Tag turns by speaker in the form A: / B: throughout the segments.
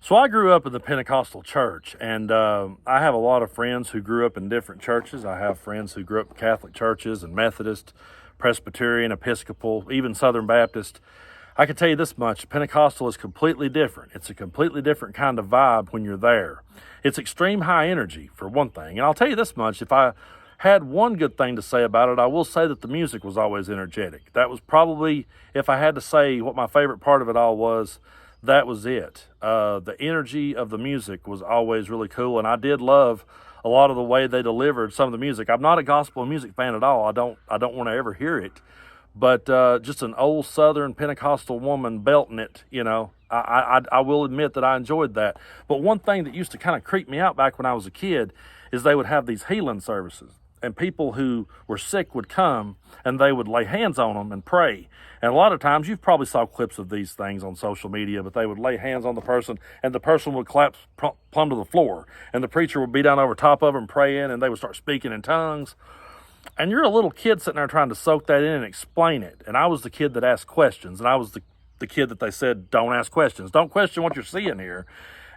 A: So I grew up in the Pentecostal church, and I have a lot of friends who grew up in different churches. I have friends who grew up in Catholic churches and Methodist, Presbyterian, Episcopal, even Southern Baptist. I can tell you this much, Pentecostal is completely different. It's a completely different kind of vibe when you're there. It's extreme high energy, for one thing. And I'll tell you this much, if I had one good thing to say about it, I will say that the music was always energetic. That was probably, if I had to say what my favorite part of it all was, that was it. The energy of the music was always really cool, and I did love a lot of the way they delivered some of the music. I'm not a gospel music fan at all. I don't want to ever hear it, but just an old Southern Pentecostal woman belting it, I will admit that I enjoyed that. But one thing that used to kind of creep me out back when I was a kid is they would have these healing services. And people who were sick would come and they would lay hands on them and pray. And a lot of times, you've probably saw clips of these things on social media, but they would lay hands on the person and the person would collapse plumb to the floor. And the preacher would be down over top of them praying, and they would start speaking in tongues. And you're a little kid sitting there trying to soak that in and explain it. And I was the kid that asked questions, and I was the kid that they said, don't ask questions. Don't question what you're seeing here.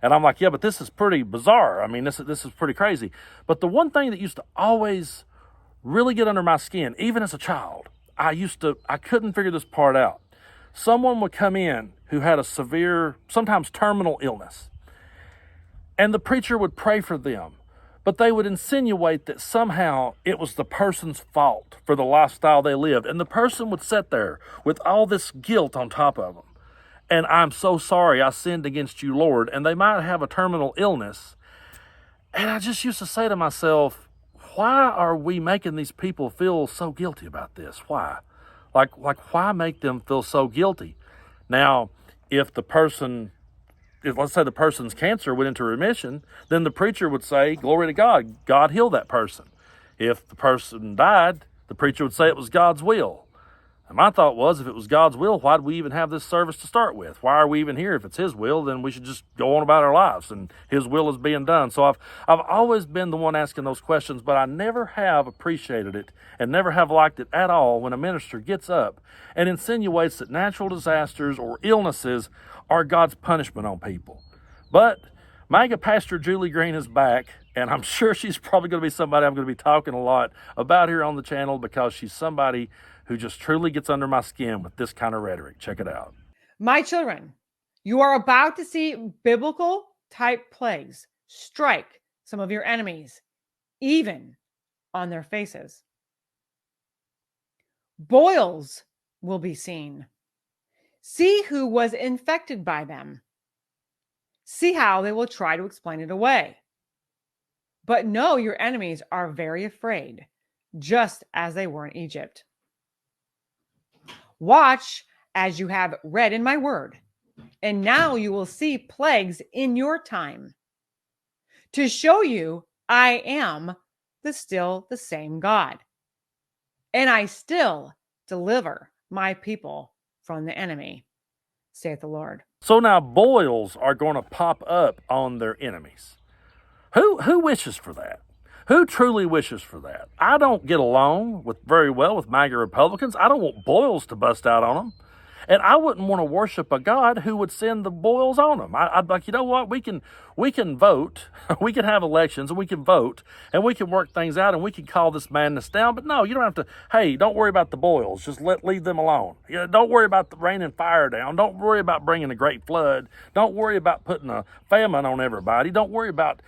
A: And I'm like, yeah, but this is pretty bizarre. I mean, this is pretty crazy. But the one thing that used to always really get under my skin, even as a child, I couldn't figure this part out. Someone would come in who had a severe, sometimes terminal illness, and the preacher would pray for them, but they would insinuate that somehow it was the person's fault for the lifestyle they lived. And the person would sit there with all this guilt on top of them. And I'm so sorry I sinned against you, Lord. And they might have a terminal illness. And I just used to say to myself, why are we making these people feel so guilty about this? Why? Like why make them feel so guilty? Now, if let's say the person's cancer went into remission, then the preacher would say, glory to God, God healed that person. If the person died, the preacher would say it was God's will. And my thought was, if it was God's will, why did we even have this service to start with? Why are we even here? If it's His will, then we should just go on about our lives, and His will is being done. So I've always been the one asking those questions, but I never have appreciated it and never have liked it at all when a minister gets up and insinuates that natural disasters or illnesses are God's punishment on people. But Maga Pastor Julie Green is back, and I'm sure she's probably going to be somebody I'm going to be talking a lot about here on the channel, because she's somebody who just truly gets under my skin with this kind of rhetoric. Check it out.
B: My children, you are about to see biblical type plagues strike some of your enemies, even on their faces. Boils will be seen. See who was infected by them. See how they will try to explain it away. But know your enemies are very afraid, just as they were in Egypt. Watch as you have read in my word, and now you will see plagues in your time, to show you I am still the same God, and I still deliver my people from the enemy, saith the Lord.
A: So now boils are going to pop up on their enemies. Who wishes for that? Who truly wishes for that? I don't get along very well with MAGA Republicans. I don't want boils to bust out on them. And I wouldn't want to worship a God who would send the boils on them. I'd be like, you know what? We can vote. We can have elections, and we can vote, and we can work things out, and we can call this madness down. But no, you don't have to. Hey, don't worry about the boils. Just leave them alone. Don't worry about the rain and fire down. Don't worry about bringing a great flood. Don't worry about putting a famine on everybody. Don't worry about,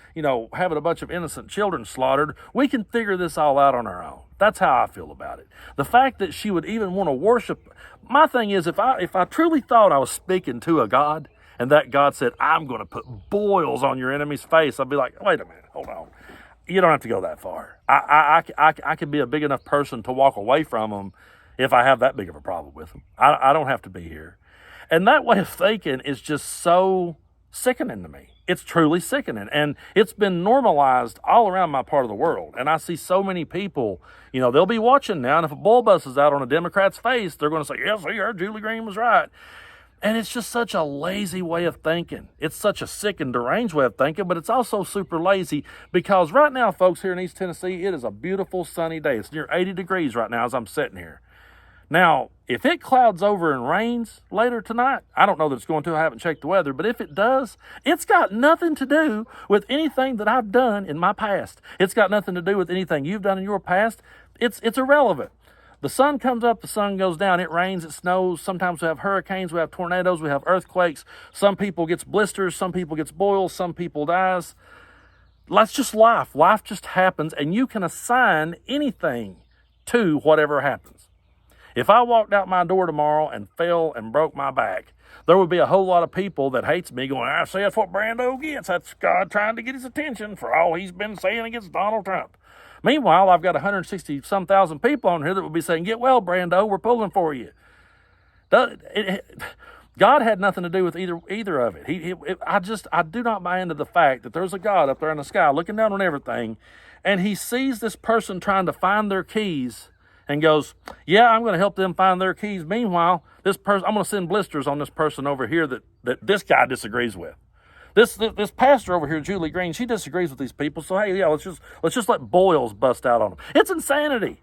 A: having a bunch of innocent children slaughtered. We can figure this all out on our own. That's how I feel about it. The fact that she would even want to worship. My thing is, if I truly thought I was speaking to a God, and that God said, I'm going to put boils on your enemy's face, I'd be like, wait a minute, hold on. You don't have to go that far. I can be a big enough person to walk away from them if I have that big of a problem with them. I don't have to be here. And that way of thinking is just so sickening to me. It's truly sickening. And it's been normalized all around my part of the world. And I see so many people, they'll be watching now, and if a bull busts out on a Democrat's face, they're going to say, yes, I heard Julie Green was right. And it's just such a lazy way of thinking. It's such a sick and deranged way of thinking, but it's also super lazy, because right now, folks, here in East Tennessee, it is a beautiful sunny day. It's near 80 degrees right now as I'm sitting here. Now, if it clouds over and rains later tonight, I don't know that it's going to. I haven't checked the weather, but if it does, it's got nothing to do with anything that I've done in my past. It's got nothing to do with anything you've done in your past. It's irrelevant. The sun comes up, the sun goes down, it rains, it snows. Sometimes we have hurricanes, we have tornadoes, we have earthquakes. Some people gets blisters, some people gets boils, some people dies. That's just life. Life just happens, and you can assign anything to whatever happens. If I walked out my door tomorrow and fell and broke my back, there would be a whole lot of people that hates me going, I see that's what Brando gets. That's God trying to get his attention for all he's been saying against Donald Trump. Meanwhile, I've got 160-some thousand people on here that would be saying, get well, Brando, we're pulling for you. God had nothing to do with either of it. I do not buy into the fact that there's a God up there in the sky looking down on everything, and he sees this person trying to find their keys and goes, yeah, I'm going to help them find their keys. Meanwhile, this person, I'm going to send blisters on this person over here that this guy disagrees with. This pastor over here, Julie Green, she disagrees with these people. So hey, yeah, let's just let boils bust out on them. It's insanity.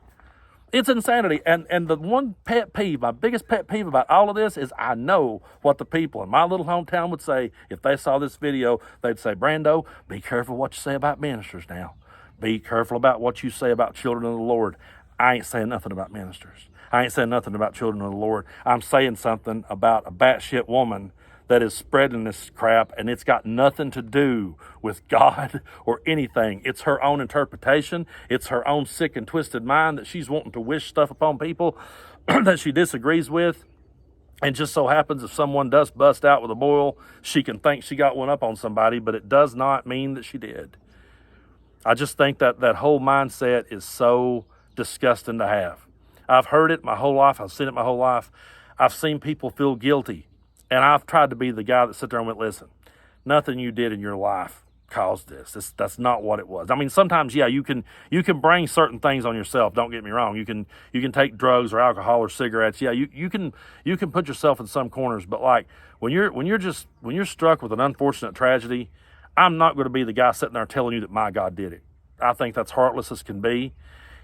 A: It's insanity. And the one pet peeve, my biggest pet peeve about all of this is I know what the people in my little hometown would say if they saw this video. They'd say, Brando, be careful what you say about ministers now. Be careful about what you say about children of the Lord. I ain't saying nothing about ministers. I ain't saying nothing about children of the Lord. I'm saying something about a batshit woman that is spreading this crap, and it's got nothing to do with God or anything. It's her own interpretation. It's her own sick and twisted mind that she's wanting to wish stuff upon people that she disagrees with. And just so happens if someone does bust out with a boil, she can think she got one up on somebody, but it does not mean that she did. I just think that whole mindset is so disgusting to have. I've heard it my whole life. I've seen it my whole life. I've seen people feel guilty. And I've tried to be the guy that sit there and went, listen, nothing you did in your life caused this. That's not what it was. I mean, sometimes, yeah, you can bring certain things on yourself. Don't get me wrong. You can take drugs or alcohol or cigarettes. Yeah, you can put yourself in some corners. But like when you're struck with an unfortunate tragedy, I'm not going to be the guy sitting there telling you that my God did it. I think that's heartless as can be.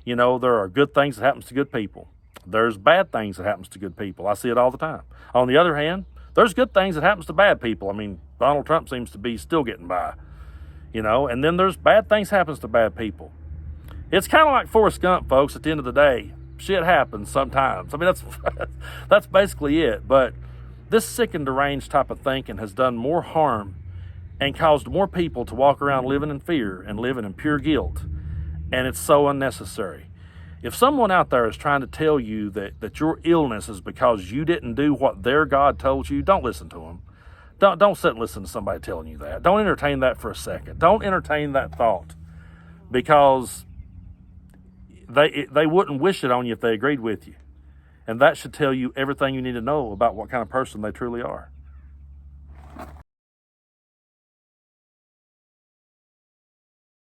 A: You know, there are good things that happens to good people. There's bad things that happens to good people. I see it all the time. On the other hand, there's good things that happens to bad people. I mean, Donald Trump seems to be still getting by, you know, and then there's bad things happens to bad people. It's kind of like Forrest Gump, folks, at the end of the day. Shit happens sometimes. I mean, that's basically it. But this sick and deranged type of thinking has done more harm and caused more people to walk around living in fear and living in pure guilt. And it's so unnecessary. If someone out there is trying to tell you that your illness is because you didn't do what their God told you, don't listen to them. Don't sit and listen to somebody telling you that. Don't entertain that for a second. Don't entertain that thought, because they wouldn't wish it on you if they agreed with you. And that should tell you everything you need to know about what kind of person they truly are.